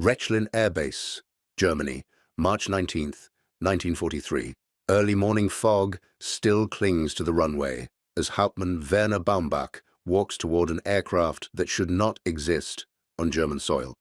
Rechlin airbase, Germany, March 19th, 1943. Early morning fog still clings to the runway as Hauptmann Werner Baumbach walks toward an aircraft that should not exist on German soil.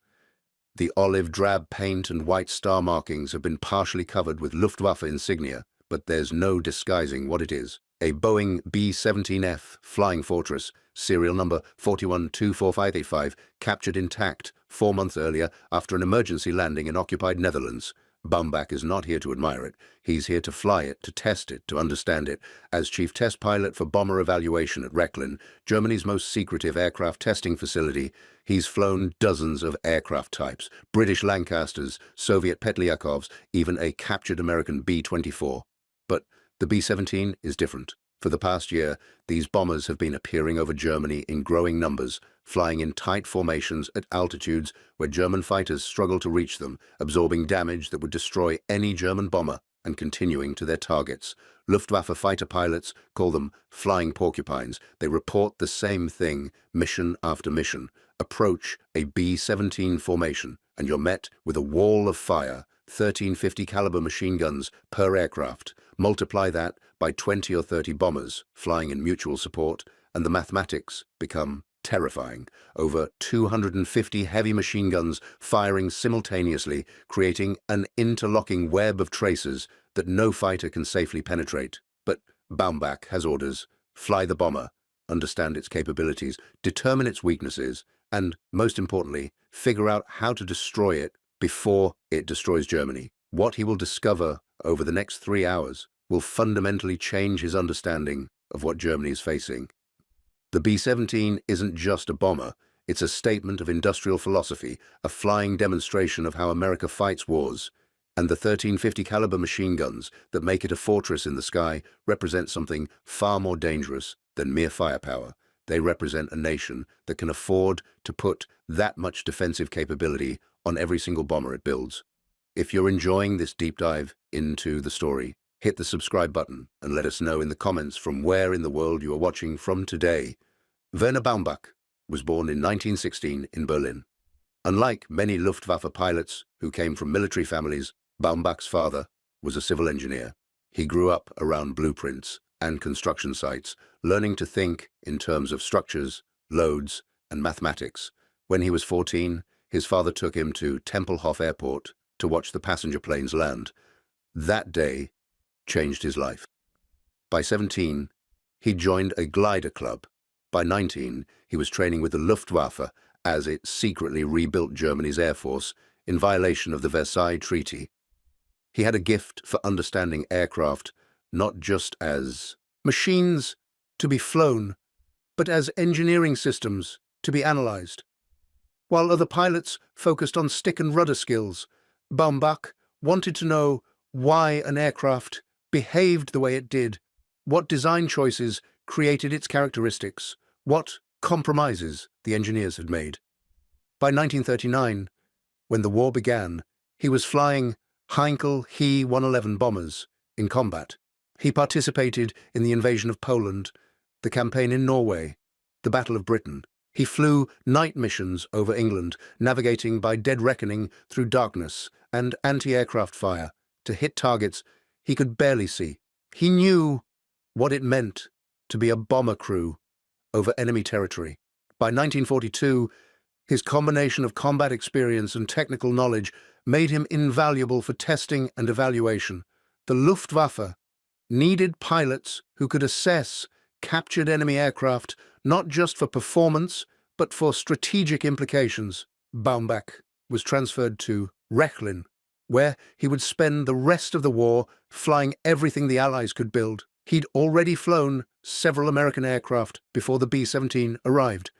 The olive drab paint and white star markings have been partially covered with Luftwaffe insignia, but there's no disguising what it is. A Boeing B-17F Flying Fortress, serial number 41245585, captured intact 4 months earlier after an emergency landing in occupied Netherlands. Baumbach is not here to admire it. He's here to fly it, to test it, to understand it. As chief test pilot for bomber evaluation at Rechlin, Germany's most secretive aircraft testing facility, he's flown dozens of aircraft types, British Lancasters, Soviet Petliakovs, even a captured American B-24. But the B-17 is different. For the past year, these bombers have been appearing over Germany in growing numbers, flying in tight formations at altitudes where German fighters struggle to reach them, absorbing damage that would destroy any German bomber and continuing to their targets. Luftwaffe fighter pilots call them flying porcupines. They report the same thing, mission after mission. Approach a B-17 formation, and you're met with a wall of fire, 1350 caliber machine guns per aircraft. Multiply that by 20 or 30 bombers flying in mutual support, and the mathematics become terrifying. Over 250 heavy machine guns firing simultaneously, creating an interlocking web of tracers that no fighter can safely penetrate. But Baumbach has orders: fly the bomber, understand its capabilities, determine its weaknesses, and, most importantly, figure out how to destroy it before it destroys Germany. What he will discover over the next 3 hours will fundamentally change his understanding of what Germany is facing. The B-17 isn't just a bomber, it's a statement of industrial philosophy, a flying demonstration of how America fights wars. And the 1350 caliber machine guns that make it a fortress in the sky represent something far more dangerous than mere firepower. They represent a nation that can afford to put that much defensive capability on every single bomber it builds. If you're enjoying this deep dive into the story, hit the subscribe button and let us know in the comments from where in the world you are watching from today. Werner Baumbach was born in 1916 in Berlin. Unlike many Luftwaffe pilots who came from military families, Baumbach's father was a civil engineer. He grew up around blueprints and construction sites, learning to think in terms of structures, loads, and mathematics. When he was 14, his father took him to Tempelhof Airport to watch the passenger planes land. That day changed his life. By 17, he joined a glider club. By 19, he was training with the Luftwaffe as it secretly rebuilt Germany's air force in violation of the Versailles Treaty. He had a gift for understanding aircraft not just as machines to be flown, but as engineering systems to be analyzed. While other pilots focused on stick and rudder skills, Baumbach wanted to know why an aircraft behaved the way it did, what design choices created its characteristics, what compromises the engineers had made. By 1939, when the war began, he was flying Heinkel He-111 bombers in combat. He participated in the invasion of Poland, the campaign in Norway, the Battle of Britain. He flew night missions over England, navigating by dead reckoning through darkness and anti-aircraft fire to hit targets he could barely see. He knew what it meant to be a bomber crew over enemy territory. By 1942, his combination of combat experience and technical knowledge made him invaluable for testing and evaluation. The Luftwaffe needed pilots who could assess captured enemy aircraft not just for performance, but for strategic implications. Baumbach was transferred to Rechlin, where he would spend the rest of the war flying everything the Allies could build. He'd already flown several American aircraft before the B-17 arrived.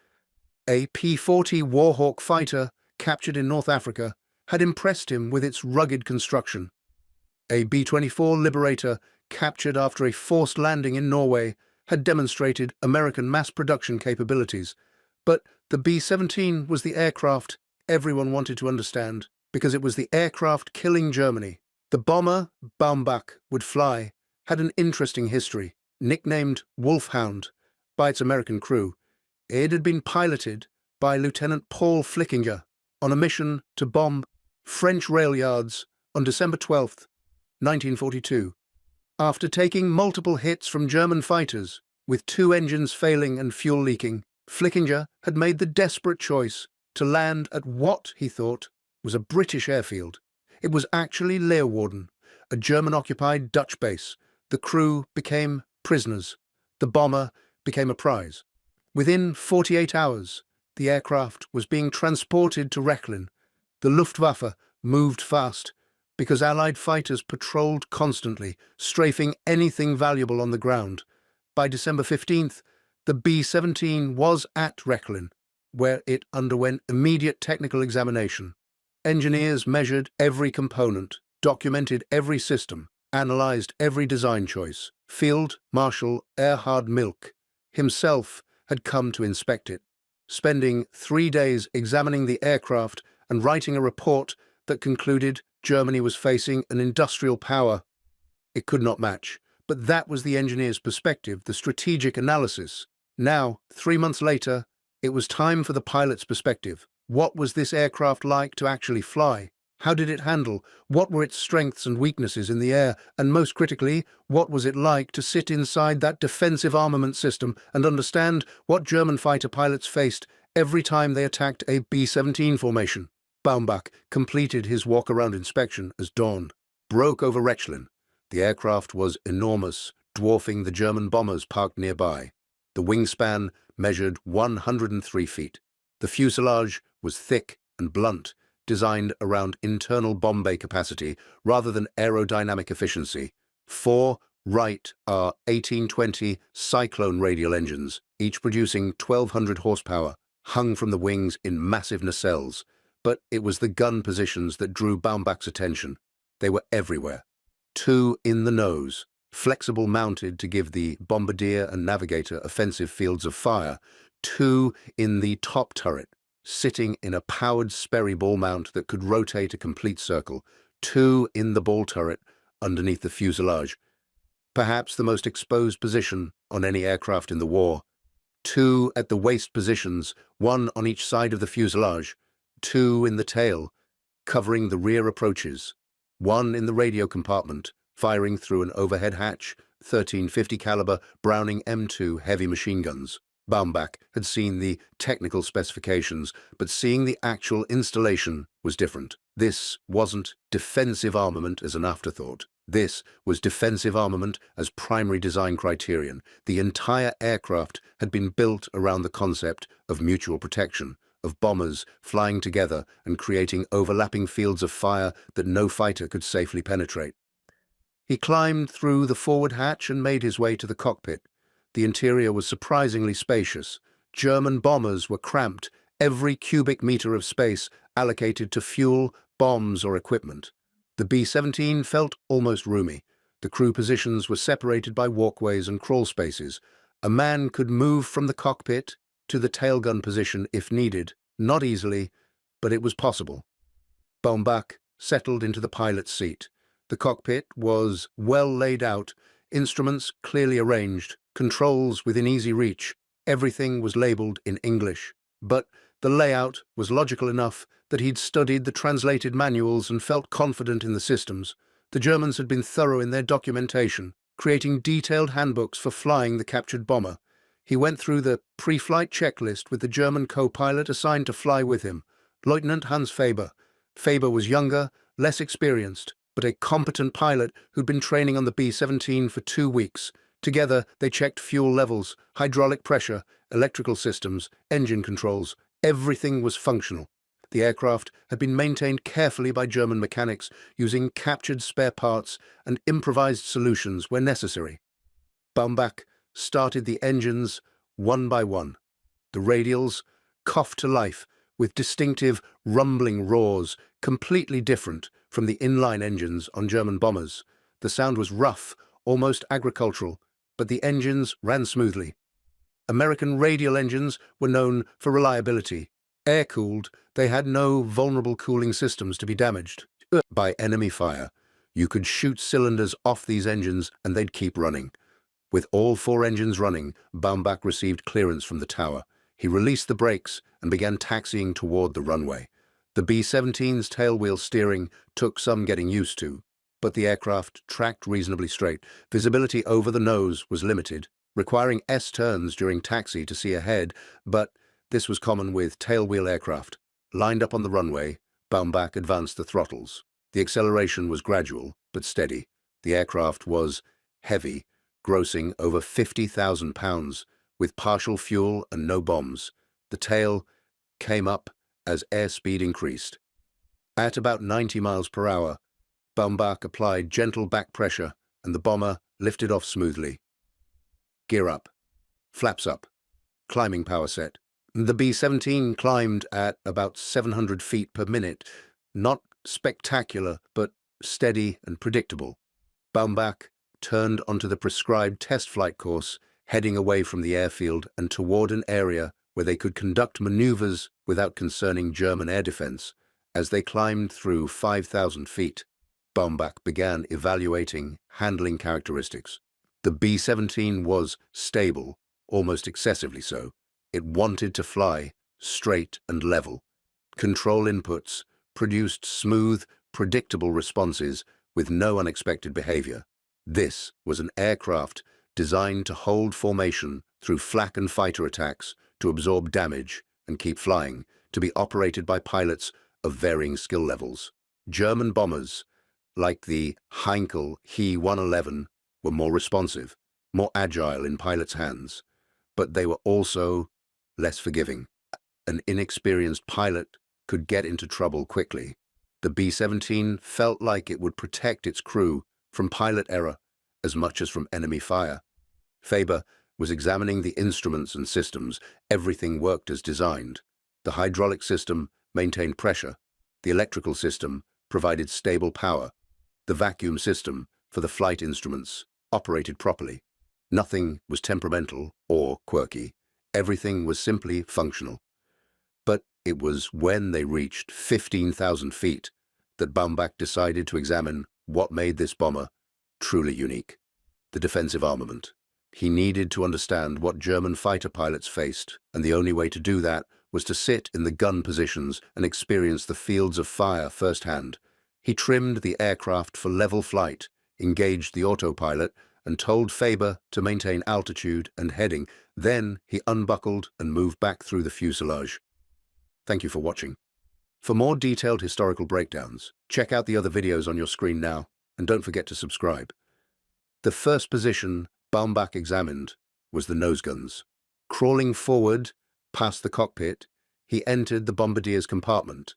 A P-40 Warhawk fighter captured in North Africa had impressed him with its rugged construction. A B-24 Liberator captured after a forced landing in Norway had demonstrated American mass production capabilities. But the B-17 was the aircraft everyone wanted to understand, because it was the aircraft killing Germany. The bomber Baumbach would fly had an interesting history. Nicknamed Wolfhound by its American crew, it had been piloted by Lieutenant Paul Flickinger on a mission to bomb French rail yards on December 12, 1942. After taking multiple hits from German fighters, with 2 engines failing and fuel leaking, Flickinger had made the desperate choice to land at what he thought was a British airfield. It was actually Leeuwarden, a German-occupied Dutch base. The crew became prisoners. The bomber became a prize. Within 48 hours, the aircraft was being transported to Rechlin. The Luftwaffe moved fast because Allied fighters patrolled constantly, strafing anything valuable on the ground. By December 15th, the B-17 was at Rechlin, where it underwent immediate technical examination. Engineers measured every component, documented every system, analyzed every design choice. Field Marshal Erhard Milch himself had come to inspect it, spending 3 days examining the aircraft and writing a report that concluded Germany was facing an industrial power it could not match. But that was the engineer's perspective, the strategic analysis. Now, 3 months later, it was time for the pilot's perspective. What was this aircraft like to actually fly? How did it handle? What were its strengths and weaknesses in the air? And most critically, what was it like to sit inside that defensive armament system and understand what German fighter pilots faced every time they attacked a B-17 formation? Baumbach completed his walk-around inspection as dawn broke over Rechlin. The aircraft was enormous, dwarfing the German bombers parked nearby. The wingspan measured 103 feet. The fuselage was thick and blunt, designed around internal bomb bay capacity rather than aerodynamic efficiency. 4 Wright R-1820 Cyclone radial engines, each producing 1,200 horsepower, hung from the wings in massive nacelles. But it was the gun positions that drew Baumbach's attention. They were everywhere. 2 in the nose, flexible mounted to give the bombardier and navigator offensive fields of fire. 2 in the top turret, sitting in a powered Sperry ball mount that could rotate a complete circle. 2 in the ball turret, underneath the fuselage, perhaps the most exposed position on any aircraft in the war. 2 at the waist positions, 1 on each side of the fuselage. 2 in the tail, covering the rear approaches. 1 in the radio compartment, firing through an overhead hatch, 1350 caliber Browning M2 heavy machine guns. Baumbach had seen the technical specifications, but seeing the actual installation was different. This wasn't defensive armament as an afterthought. This was defensive armament as primary design criterion. The entire aircraft had been built around the concept of mutual protection, of bombers flying together and creating overlapping fields of fire that no fighter could safely penetrate. He climbed through the forward hatch and made his way to the cockpit. The interior was surprisingly spacious. German bombers were cramped, every cubic meter of space allocated to fuel, bombs, or equipment. The B-17 felt almost roomy. The crew positions were separated by walkways and crawl spaces. A man could move from the cockpit to the tailgun position if needed, not easily, but it was possible. Baumbach settled into the pilot's seat. The cockpit was well laid out, instruments clearly arranged, controls within easy reach. Everything was labeled in English. But the layout was logical enough that he'd studied the translated manuals and felt confident in the systems. The Germans had been thorough in their documentation, creating detailed handbooks for flying the captured bomber. He went through the pre-flight checklist with the German co-pilot assigned to fly with him, Lieutenant Hans Faber. Faber was younger, less experienced, but a competent pilot who'd been training on the B-17 for 2 weeks. Together, they checked fuel levels, hydraulic pressure, electrical systems, engine controls. Everything was functional. The aircraft had been maintained carefully by German mechanics, using captured spare parts and improvised solutions where necessary. Baumbach started the engines one by one. The radials coughed to life with distinctive rumbling roars, completely different from the inline engines on German bombers. The sound was rough, almost agricultural, but the engines ran smoothly. American radial engines were known for reliability. Air-cooled, they had no vulnerable cooling systems to be damaged by enemy fire. You could shoot cylinders off these engines and they'd keep running. With all 4 engines running, Baumbach received clearance from the tower. He released the brakes and began taxiing toward the runway. The B-17's tailwheel steering took some getting used to, but the aircraft tracked reasonably straight. Visibility over the nose was limited, requiring S-turns during taxi to see ahead, but this was common with tailwheel aircraft. Lined up on the runway, Baumbach advanced the throttles. The acceleration was gradual, but steady. The aircraft was heavy, grossing over 50,000 pounds, with partial fuel and no bombs. The tail came up as airspeed increased. At about 90 miles per hour, Baumbach applied gentle back pressure and the bomber lifted off smoothly. Gear up. Flaps up. Climbing power set. The B-17 climbed at about 700 feet per minute. Not spectacular, but steady and predictable. Baumbach turned onto the prescribed test flight course, heading away from the airfield and toward an area where they could conduct maneuvers without concerning German air defense. As they climbed through 5,000 feet, Baumbach began evaluating handling characteristics. The B-17 was stable, almost excessively so. It wanted to fly straight and level. Control inputs produced smooth, predictable responses with no unexpected behavior. This was an aircraft designed to hold formation through flak and fighter attacks, to absorb damage and keep flying, to be operated by pilots of varying skill levels. German bombers, like the Heinkel He-111, were more responsive, more agile in pilots' hands, but they were also less forgiving. An inexperienced pilot could get into trouble quickly. The B-17 felt like it would protect its crew from pilot error as much as from enemy fire. Faber was examining the instruments and systems. Everything worked as designed. The hydraulic system maintained pressure. The electrical system provided stable power. The vacuum system for the flight instruments operated properly. Nothing was temperamental or quirky. Everything was simply functional. But it was when they reached 15,000 feet that Baumbach decided to examine what made this bomber truly unique: the defensive armament. He needed to understand what German fighter pilots faced, and the only way to do that was to sit in the gun positions and experience the fields of fire firsthand. He trimmed the aircraft for level flight, engaged the autopilot, and told Faber to maintain altitude and heading. Then he unbuckled and moved back through the fuselage. Thank you for watching. For more detailed historical breakdowns, check out the other videos on your screen now, and don't forget to subscribe. The first position Baumbach examined was the nose guns. Crawling forward past the cockpit, he entered the bombardier's compartment.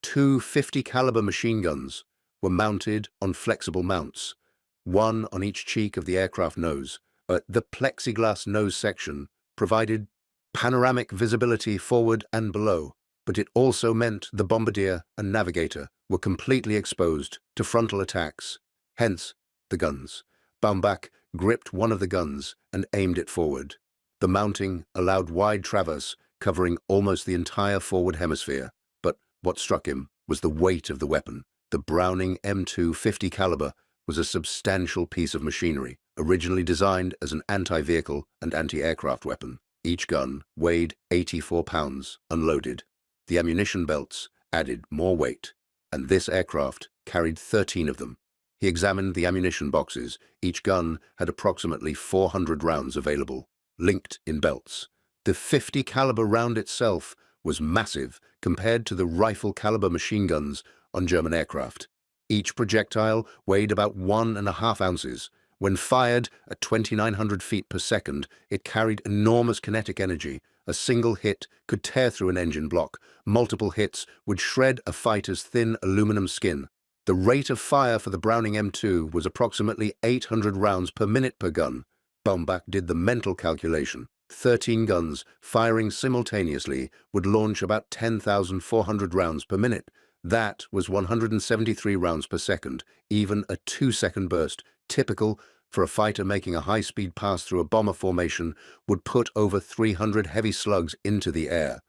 Two 50 caliber machine guns were mounted on flexible mounts, one on each cheek of the aircraft nose. The plexiglass nose section provided panoramic visibility forward and below, but it also meant the bombardier and navigator were completely exposed to frontal attacks, hence the guns. Baumbach gripped one of the guns and aimed it forward. The mounting allowed wide traverse, covering almost the entire forward hemisphere. But what struck him was the weight of the weapon. The Browning M2 50 caliber was a substantial piece of machinery, originally designed as an anti-vehicle and anti-aircraft weapon. Each gun weighed 84 pounds, unloaded. The ammunition belts added more weight, and this aircraft carried 13 of them. He examined the ammunition boxes. Each gun had approximately 400 rounds available, linked in belts. The 50 caliber round itself was massive compared to the rifle caliber machine guns on German aircraft. Each projectile weighed about 1.5 ounces. When fired at 2,900 feet per second, it carried enormous kinetic energy. A single hit could tear through an engine block. Multiple hits would shred a fighter's thin aluminum skin. The rate of fire for the Browning M2 was approximately 800 rounds per minute per gun. Baumbach did the mental calculation. 13 guns firing simultaneously would launch about 10,400 rounds per minute. That was 173 rounds per second, even a 2-second burst, typical for a fighter making a high-speed pass through a bomber formation, would put over 300 heavy slugs into the air.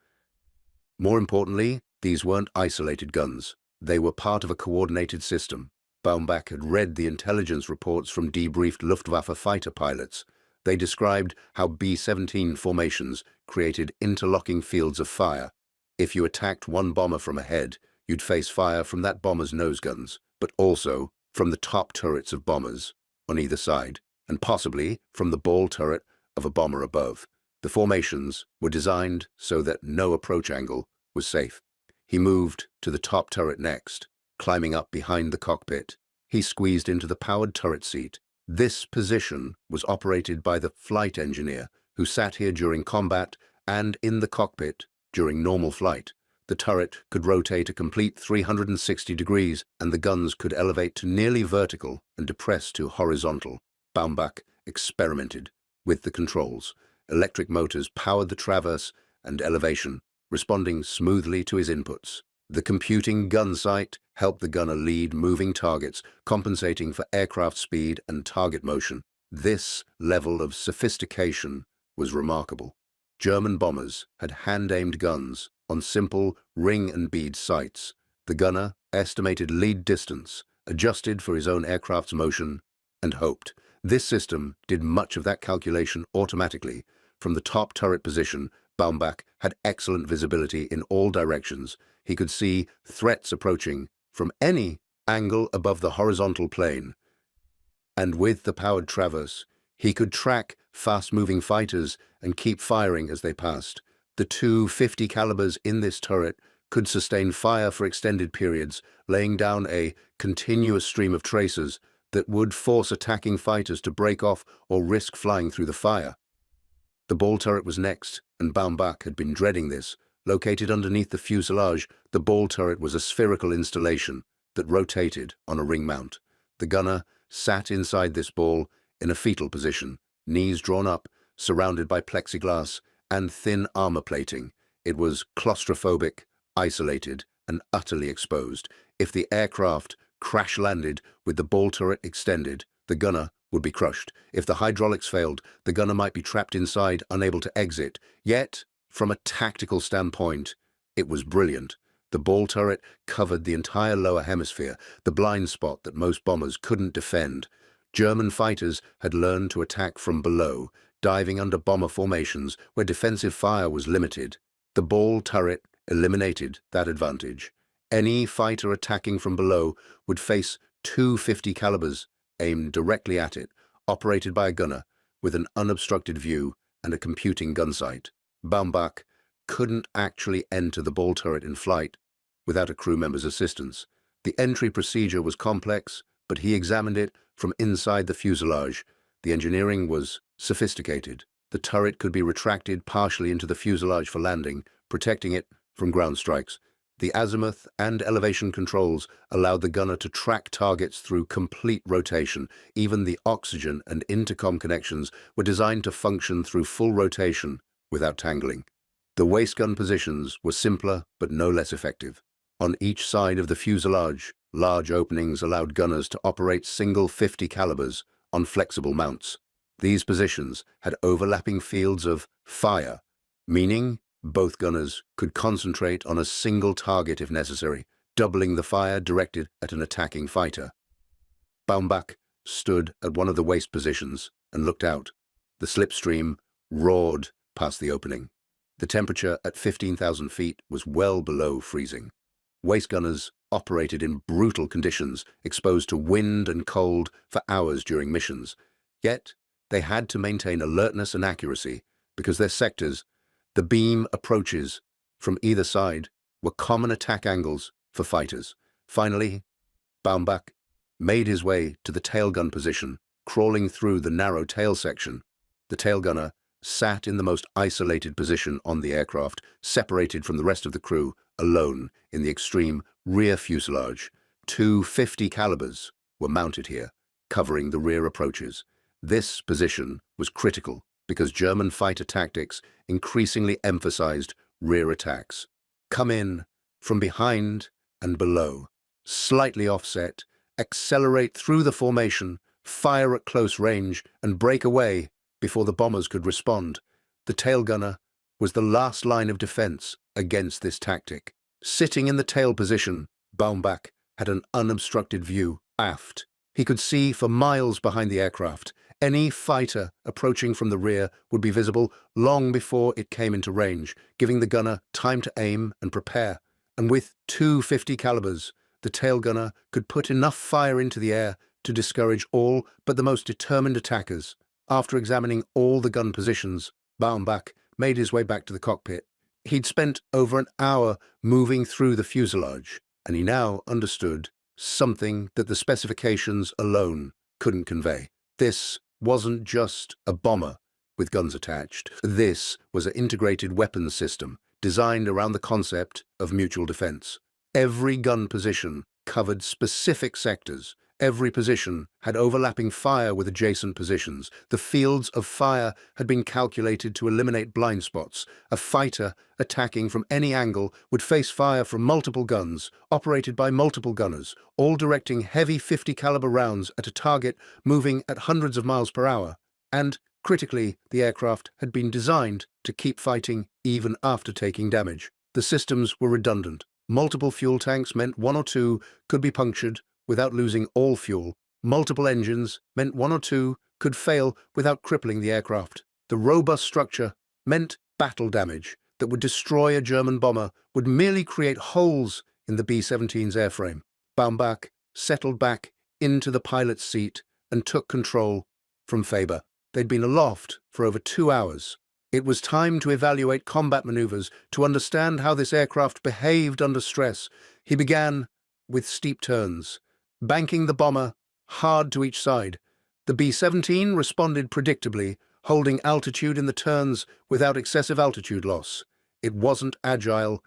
More importantly, these weren't isolated guns. They were part of a coordinated system. Baumbach had read the intelligence reports from debriefed Luftwaffe fighter pilots. They described how B-17 formations created interlocking fields of fire. If you attacked one bomber from ahead, you'd face fire from that bomber's nose guns, but also from the top turrets of bombers on either side, and possibly from the ball turret of a bomber above. The formations were designed so that no approach angle was safe. He moved to the top turret next, climbing up behind the cockpit. He squeezed into the powered turret seat. This position was operated by the flight engineer, who sat here during combat and in the cockpit during normal flight. The turret could rotate a complete 360 degrees, and the guns could elevate to nearly vertical and depress to horizontal. Baumbach experimented with the controls. Electric motors powered the traverse and elevation, responding smoothly to his inputs. The computing gun sight helped the gunner lead moving targets, compensating for aircraft speed and target motion. This level of sophistication was remarkable. German bombers had hand-aimed guns on simple ring and bead sights. The gunner estimated lead distance, adjusted for his own aircraft's motion, and hoped. This system did much of that calculation automatically. From the top turret position, Baumbach had excellent visibility in all directions. He could see threats approaching from any angle above the horizontal plane. And with the powered traverse, he could track fast-moving fighters and keep firing as they passed. The two 50 calibers in this turret could sustain fire for extended periods, laying down a continuous stream of tracers that would force attacking fighters to break off or risk flying through the fire. The ball turret was next, and Baumbach had been dreading this. Located underneath the fuselage, the ball turret was a spherical installation that rotated on a ring mount. The gunner sat inside this ball in a fetal position, knees drawn up, surrounded by plexiglass and thin armor plating. It was claustrophobic, isolated, and utterly exposed. If the aircraft crash-landed with the ball turret extended, the gunner would be crushed. If the hydraulics failed, the gunner might be trapped inside, unable to exit. Yet, from a tactical standpoint, it was brilliant. The ball turret covered the entire lower hemisphere, the blind spot that most bombers couldn't defend. German fighters had learned to attack from below, diving under bomber formations where defensive fire was limited. The ball turret eliminated that advantage. Any fighter attacking from below would face two 50 calibers aimed directly at it, operated by a gunner with an unobstructed view and a computing gun sight. Baumbach couldn't actually enter the ball turret in flight without a crew member's assistance. The entry procedure was complex, but he examined it from inside the fuselage. The engineering was sophisticated. The turret could be retracted partially into the fuselage for landing, protecting it from ground strikes. The azimuth and elevation controls allowed the gunner to track targets through complete rotation. Even the oxygen and intercom connections were designed to function through full rotation without tangling. The waist gun positions were simpler but no less effective. On each side of the fuselage, large openings allowed gunners to operate single 50 calibers on flexible mounts. These positions had overlapping fields of fire, meaning both gunners could concentrate on a single target if necessary, doubling the fire directed at an attacking fighter. Baumbach stood at one of the waist positions and looked out. The slipstream roared past the opening. The temperature at 15,000 feet was well below freezing. Waist gunners operated in brutal conditions, exposed to wind and cold for hours during missions. Yet, they had to maintain alertness and accuracy because their sectors, the beam approaches from either side, were common attack angles for fighters. Finally, Baumbach made his way to the tailgun position, crawling through the narrow tail section. The tail gunner sat in the most isolated position on the aircraft, separated from the rest of the crew, alone in the extreme rear fuselage. Two 50 calibers were mounted here, covering the rear approaches. This position was critical because German fighter tactics increasingly emphasized rear attacks. Come in from behind and below, slightly offset, accelerate through the formation, fire at close range, and break away before the bombers could respond. The tail gunner was the last line of defense against this tactic. Sitting in the tail position, Baumbach had an unobstructed view aft. He could see for miles behind the aircraft. Any fighter approaching from the rear would be visible long before it came into range, giving the gunner time to aim and prepare. and with two 50 calibers, the tail gunner could put enough fire into the air to discourage all but the most determined attackers. After examining all the gun positions, Baumbach made his way back to the cockpit. He'd spent over an hour moving through the fuselage, and he now understood something that the specifications alone couldn't convey. This wasn't just a bomber with guns attached. This was an integrated weapons system designed around the concept of mutual defense. Every gun position covered specific sectors. Every position had overlapping fire with adjacent positions. The fields of fire had been calculated to eliminate blind spots. A fighter attacking from any angle would face fire from multiple guns, operated by multiple gunners, all directing heavy 50 caliber rounds at a target moving at hundreds of miles per hour. And, critically, the aircraft had been designed to keep fighting even after taking damage. The systems were redundant. Multiple fuel tanks meant one or two could be punctured without losing all fuel. Multiple engines meant one or two could fail without crippling the aircraft. The robust structure meant battle damage that would destroy a German bomber would merely create holes in the B-17's airframe. Baumbach settled back into the pilot's seat and took control from Faber. They'd been aloft for over 2 hours. It was time to evaluate combat maneuvers to understand how this aircraft behaved under stress. He began with steep turns, banking the bomber hard to each side. The B-17 responded predictably, holding altitude in the turns without excessive altitude loss. It wasn't agile.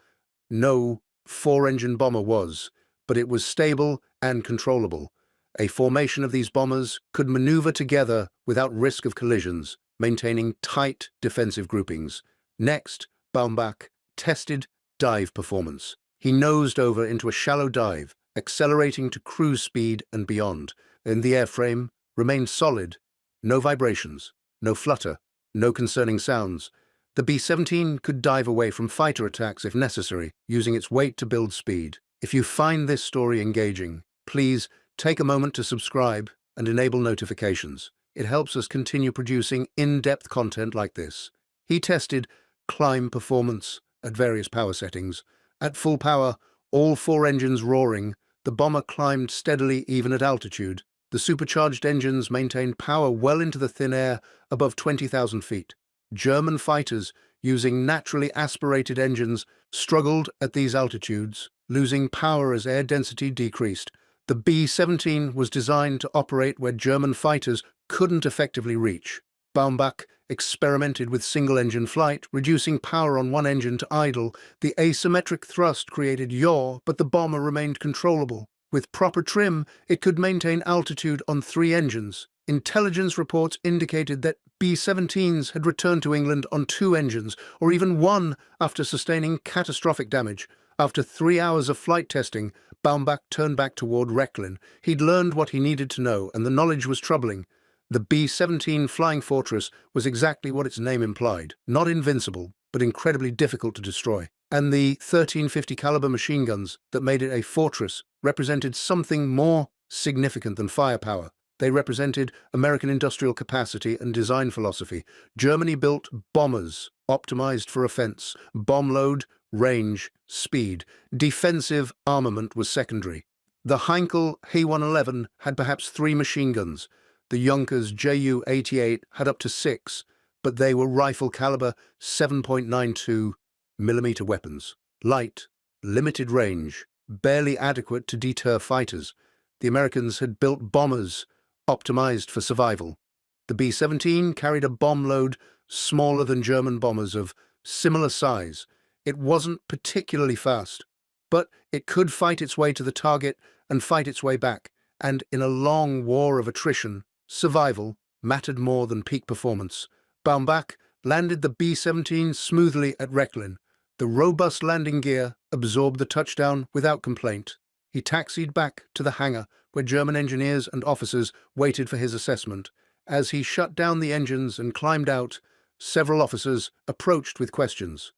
No four-engine bomber was, but it was stable and controllable. A formation of these bombers could maneuver together without risk of collisions, maintaining tight defensive groupings. Next, Baumbach tested dive performance. He nosed over into a shallow dive, accelerating to cruise speed and beyond, and the airframe remained solid. No vibrations, no flutter, no concerning sounds. The B-17 could dive away from fighter attacks if necessary, using its weight to build speed. If you find this story engaging, please take a moment to subscribe and enable notifications. It helps us continue producing in-depth content like this. He tested climb performance at various power settings. At full power, all four engines roaring, the bomber climbed steadily even at altitude. The supercharged engines maintained power well into the thin air above 20,000 feet. German fighters, using naturally aspirated engines, struggled at these altitudes, losing power as air density decreased. The B-17 was designed to operate where German fighters couldn't effectively reach. Baumbach experimented with single-engine flight, reducing power on one engine to idle. The asymmetric thrust created yaw, but the bomber remained controllable. With proper trim, it could maintain altitude on 3 engines. Intelligence reports indicated that B-17s had returned to England on 2 engines, or even 1 after sustaining catastrophic damage. After 3 hours of flight testing, Baumbach turned back toward Rechlin. He'd learned what he needed to know, and the knowledge was troubling. The B-17 Flying Fortress was exactly what its name implied. Not invincible, but incredibly difficult to destroy. And the 1350 caliber machine guns that made it a fortress represented something more significant than firepower. They represented American industrial capacity and design philosophy. Germany built bombers optimized for offense, bomb load, range, speed. Defensive armament was secondary. The Heinkel He-111 had perhaps 3 machine guns. The Junkers Ju-88 had up to 6, but they were rifle-caliber 7.92 millimeter weapons. Light, limited range, barely adequate to deter fighters. The Americans had built bombers optimized for survival. The B-17 carried a bomb load smaller than German bombers of similar size. It wasn't particularly fast, but it could fight its way to the target and fight its way back. And in a long war of attrition, survival mattered more than peak performance. Baumbach landed the B-17 smoothly at Rechlin. The robust landing gear absorbed the touchdown without complaint. He taxied back to the hangar where German engineers and officers waited for his assessment. As he shut down the engines and climbed out, several officers approached with questions.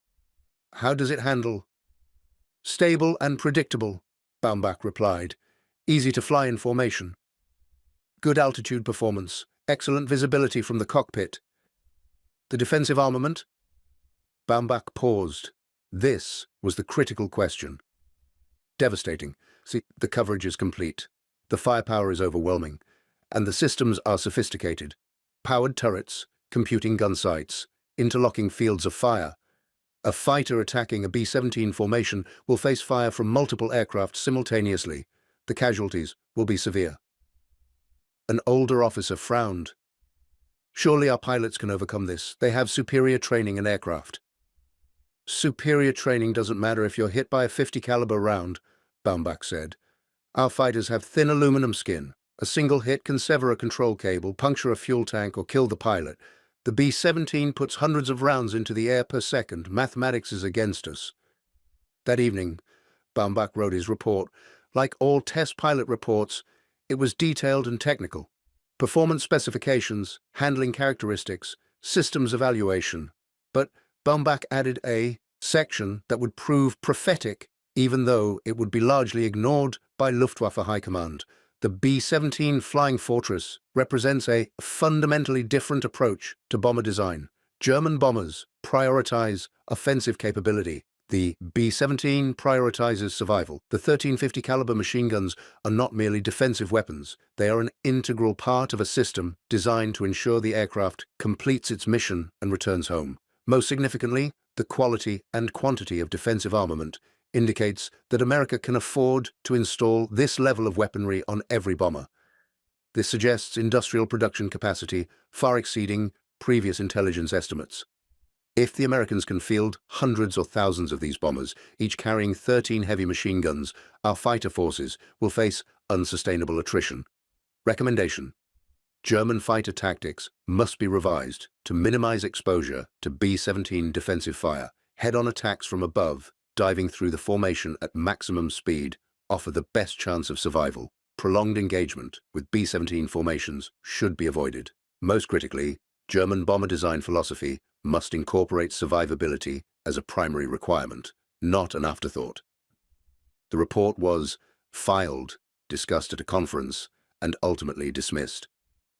"How does it handle?" "Stable and predictable," Baumbach replied. "Easy to fly in formation. Good altitude performance. Excellent visibility from the cockpit." "The defensive armament?" Baumbach paused. This was the critical question. Devastating. See, the coverage is complete. The firepower is overwhelming, and the systems are sophisticated. Powered turrets, computing gun sights, interlocking fields of fire. A fighter attacking a B-17 formation will face fire from multiple aircraft simultaneously. The casualties will be severe. An older officer frowned. Surely our pilots can overcome this. They have superior training and aircraft. Superior training doesn't matter if you're hit by a .50 caliber round, Baumbach said. Our fighters have thin aluminum skin. A single hit can sever a control cable, puncture a fuel tank, or kill the pilot. The B-17 puts hundreds of rounds into the air per second. Mathematics is against us. That evening, Baumbach wrote his report. Like all test pilot reports, it was detailed and technical. Performance specifications, handling characteristics, systems evaluation. But Baumbach added a section that would prove prophetic, even though it would be largely ignored by Luftwaffe High Command. The B-17 Flying Fortress represents a fundamentally different approach to bomber design. German bombers prioritize offensive capability. The B-17 prioritizes survival. The 1350 caliber machine guns are not merely defensive weapons. They are an integral part of a system designed to ensure the aircraft completes its mission and returns home. Most significantly, the quality and quantity of defensive armament indicates that America can afford to install this level of weaponry on every bomber. This suggests industrial production capacity far exceeding previous intelligence estimates. If the Americans can field hundreds or thousands of these bombers, each carrying 13 heavy machine guns, our fighter forces will face unsustainable attrition. Recommendation: German fighter tactics must be revised to minimize exposure to B-17 defensive fire. Head-on attacks from above, diving through the formation at maximum speed, offer the best chance of survival. Prolonged engagement with B-17 formations should be avoided. Most critically, German bomber design philosophy must incorporate survivability as a primary requirement, not an afterthought. The report was filed, discussed at a conference, and ultimately dismissed.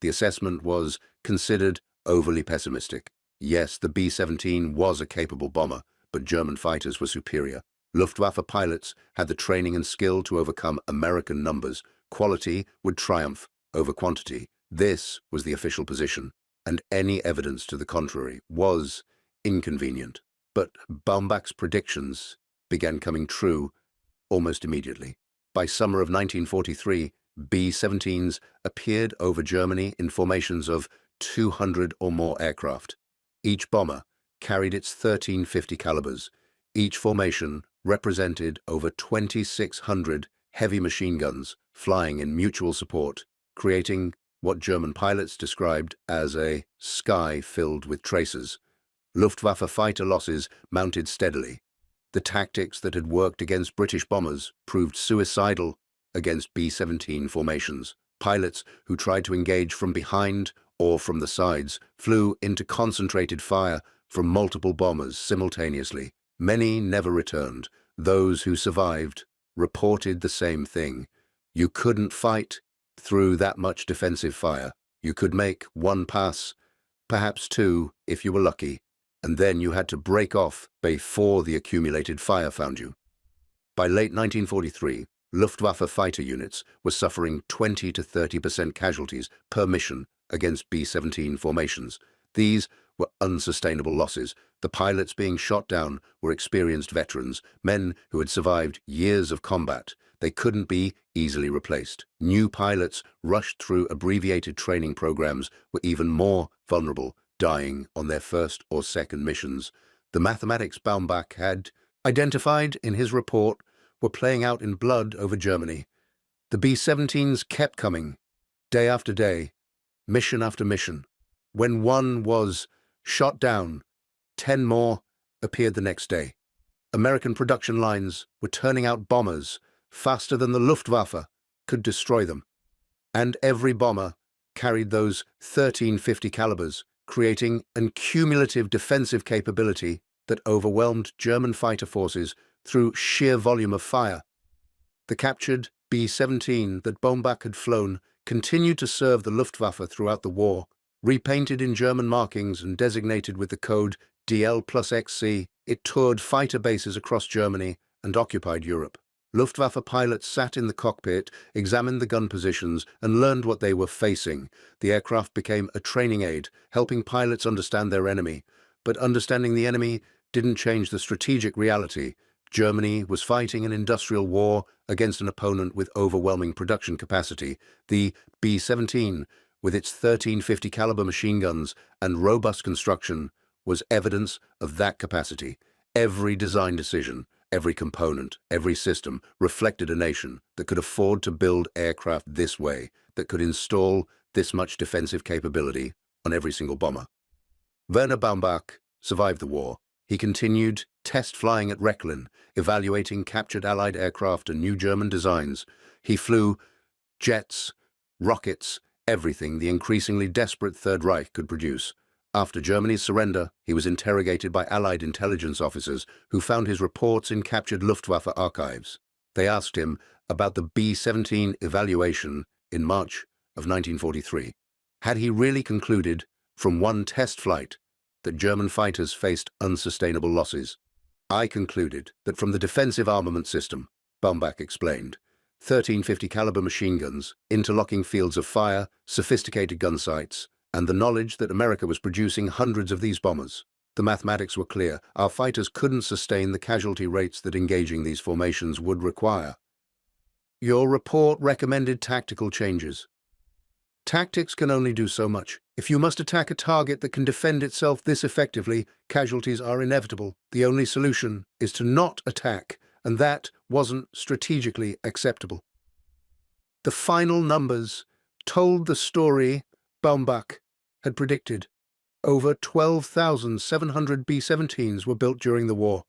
The assessment was considered overly pessimistic. Yes, the B-17 was a capable bomber, but German fighters were superior. Luftwaffe pilots had the training and skill to overcome American numbers. Quality would triumph over quantity. This was the official position, and any evidence to the contrary was inconvenient. But Baumbach's predictions began coming true almost immediately. By summer of 1943, B-17s appeared over Germany in formations of 200 or more aircraft. Each bomber carried its 1350 calibers. Each formation represented over 2,600 heavy machine guns flying in mutual support, creating what German pilots described as a sky filled with tracers. Luftwaffe fighter losses mounted steadily. The tactics that had worked against British bombers proved suicidal against B-17 formations. Pilots who tried to engage from behind or from the sides flew into concentrated fire from multiple bombers simultaneously. Many never returned. Those who survived reported the same thing. You couldn't fight through that much defensive fire. You could make one pass, perhaps two if you were lucky, and then you had to break off before the accumulated fire found you. By late 1943, Luftwaffe fighter units were suffering 20 to 30% casualties per mission against B-17 formations. These were unsustainable losses. The pilots being shot down were experienced veterans, men who had survived years of combat. They couldn't be easily replaced. New pilots rushed through abbreviated training programs were even more vulnerable, dying on their first or second missions. The mathematics Baumbach had identified in his report were playing out in blood over Germany. The B-17s kept coming, day after day, mission after mission. When one was shot down, 10 more appeared the next day. American production lines were turning out bombers faster than the Luftwaffe could destroy them. And every bomber carried those 1350 calibers, creating an cumulative defensive capability that overwhelmed German fighter forces through sheer volume of fire. The captured B-17 that Baumbach had flown continued to serve the Luftwaffe throughout the war. Repainted in German markings and designated with the code DL+XC, it toured fighter bases across Germany and occupied Europe. Luftwaffe pilots sat in the cockpit, examined the gun positions, and learned what they were facing. The aircraft became a training aid, helping pilots understand their enemy. But understanding the enemy didn't change the strategic reality. Germany was fighting an industrial war against an opponent with overwhelming production capacity. The B-17, with its 1350 caliber machine guns and robust construction, was evidence of that capacity. Every design decision, every component, every system reflected a nation that could afford to build aircraft this way, that could install this much defensive capability on every single bomber. Werner Baumbach survived the war. He continued test flying at Rechlin, evaluating captured Allied aircraft and new German designs. He flew jets, rockets, everything the increasingly desperate Third Reich could produce. After Germany's surrender, he was interrogated by Allied intelligence officers who found his reports in captured Luftwaffe archives. They asked him about the B-17 evaluation in March of 1943. Had he really concluded, from one test flight, that German fighters faced unsustainable losses? "I concluded that from the defensive armament system," Baumbach explained, 1350 caliber machine guns, interlocking fields of fire, sophisticated gun sights, and the knowledge that America was producing hundreds of these bombers. The mathematics were clear. Our fighters couldn't sustain the casualty rates that engaging these formations would require. Your report recommended tactical changes. Tactics can only do so much. If you must attack a target that can defend itself this effectively, casualties are inevitable. The only solution is to not attack, and that wasn't strategically acceptable. The final numbers told the story Baumbach had predicted. Over 12,700 B-17s were built during the war.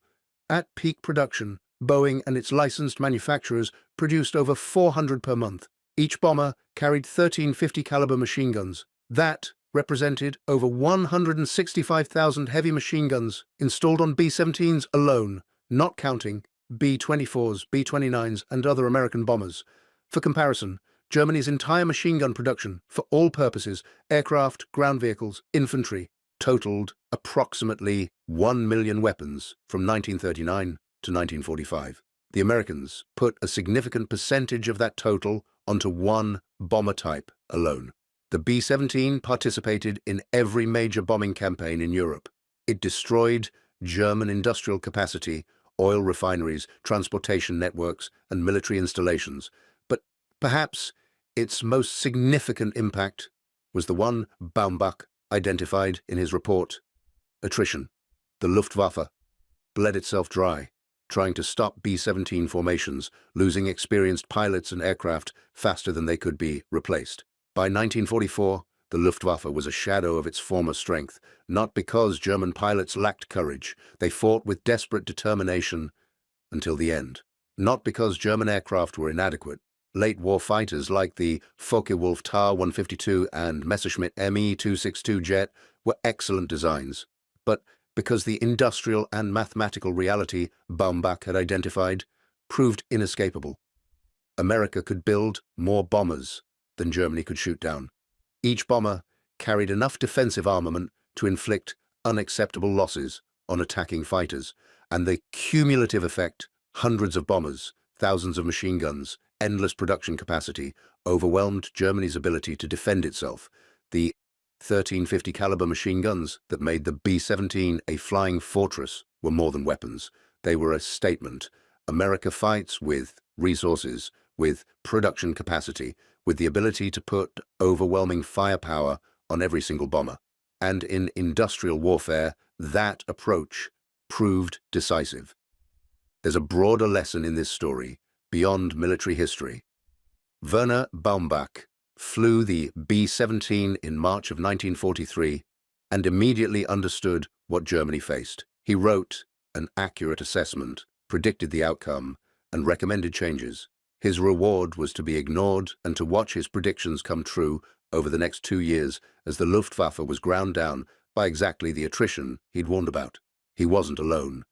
At peak production, Boeing and its licensed manufacturers produced over 400 per month. Each bomber carried 1350 caliber machine guns. That represented over 165,000 heavy machine guns installed on B-17s alone, not counting B-24s, B-29s, and other American bombers. For comparison, Germany's entire machine gun production, for all purposes, aircraft, ground vehicles, infantry, totaled approximately 1 million weapons from 1939 to 1945. The Americans put a significant percentage of that total onto one bomber type alone. The B-17 participated in every major bombing campaign in Europe. It destroyed German industrial capacity, oil refineries, transportation networks, and military installations. But perhaps its most significant impact was the one Baumbach identified in his report: attrition. The Luftwaffe bled itself dry, trying to stop B-17 formations, losing experienced pilots and aircraft faster than they could be replaced. By 1944, the Luftwaffe was a shadow of its former strength, not because German pilots lacked courage. They fought with desperate determination until the end. Not because German aircraft were inadequate. Late war fighters like the Focke-Wulf Ta-152 and Messerschmitt Me-262 jet were excellent designs, but because the industrial and mathematical reality Baumbach had identified proved inescapable. America could build more bombers than Germany could shoot down. Each bomber carried enough defensive armament to inflict unacceptable losses on attacking fighters, and the cumulative effect, hundreds of bombers, thousands of machine guns, endless production capacity, overwhelmed Germany's ability to defend itself. The 1350 caliber machine guns that made the B-17 a flying fortress were more than weapons. They were a statement. America fights with resources, with production capacity, with the ability to put overwhelming firepower on every single bomber. And in industrial warfare, that approach proved decisive. There's a broader lesson in this story, beyond military history. Werner Baumbach flew the B-17 in March of 1943 and immediately understood what Germany faced. He wrote an accurate assessment, predicted the outcome, and recommended changes. His reward was to be ignored and to watch his predictions come true over the next 2 years as the Luftwaffe was ground down by exactly the attrition he'd warned about. He wasn't alone.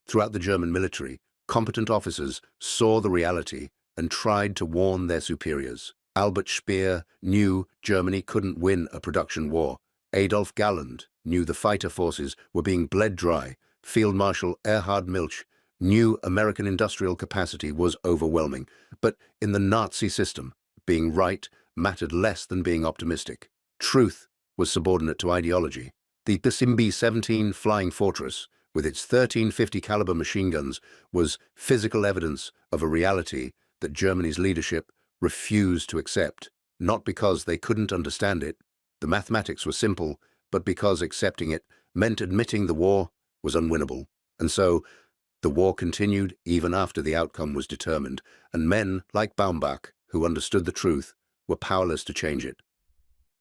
Throughout the German military, competent officers saw the reality and tried to warn their superiors. Albert Speer knew Germany couldn't win a production war. Adolf Galland knew the fighter forces were being bled dry. Field Marshal Erhard Milch New American industrial capacity was overwhelming, but in the Nazi system, being right mattered less than being optimistic. Truth was subordinate to ideology. The B-17 Flying Fortress, with its 1350 caliber machine guns, was physical evidence of a reality that Germany's leadership refused to accept, not because they couldn't understand it. The mathematics were simple, but because accepting it meant admitting the war was unwinnable. And so, the war continued even after the outcome was determined, and men like Baumbach, who understood the truth, were powerless to change it.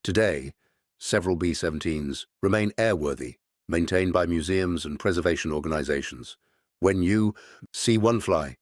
Today, several B-17s remain airworthy, maintained by museums and preservation organizations. When you see one fly,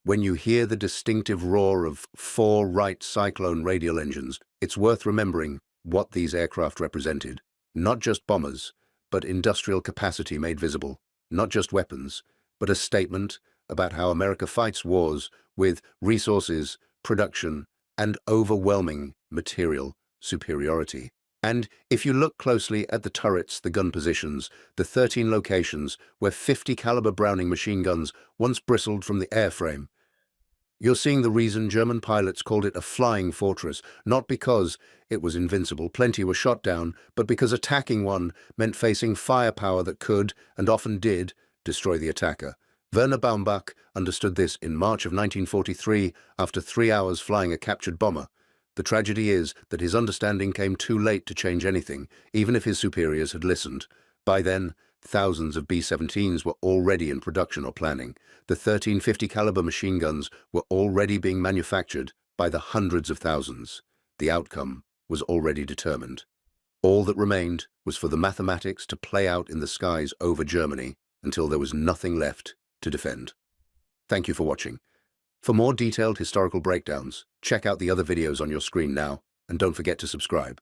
when you hear the distinctive roar of 4 Wright Cyclone radial engines, it's worth remembering what these aircraft represented. Not just bombers, but industrial capacity made visible. Not just weapons, but a statement about how America fights wars with resources, production, and overwhelming material superiority. And if you look closely at the turrets, the gun positions, the 13 locations where 50 caliber Browning machine guns once bristled from the airframe, you're seeing the reason German pilots called it a flying fortress, not because it was invincible, plenty were shot down, but because attacking one meant facing firepower that could, and often did, destroy the attacker. Werner Baumbach understood this in March of 1943 after 3 hours flying a captured bomber. The tragedy is that his understanding came too late to change anything, even if his superiors had listened. By then, thousands of B-17s were already in production or planning. The 1350 caliber machine guns were already being manufactured by the hundreds of thousands. The outcome was already determined. All that remained was for the mathematics to play out in the skies over Germany until there was nothing left to defend. Thank you for watching. For more detailed historical breakdowns, check out the other videos on your screen now, and don't forget to subscribe.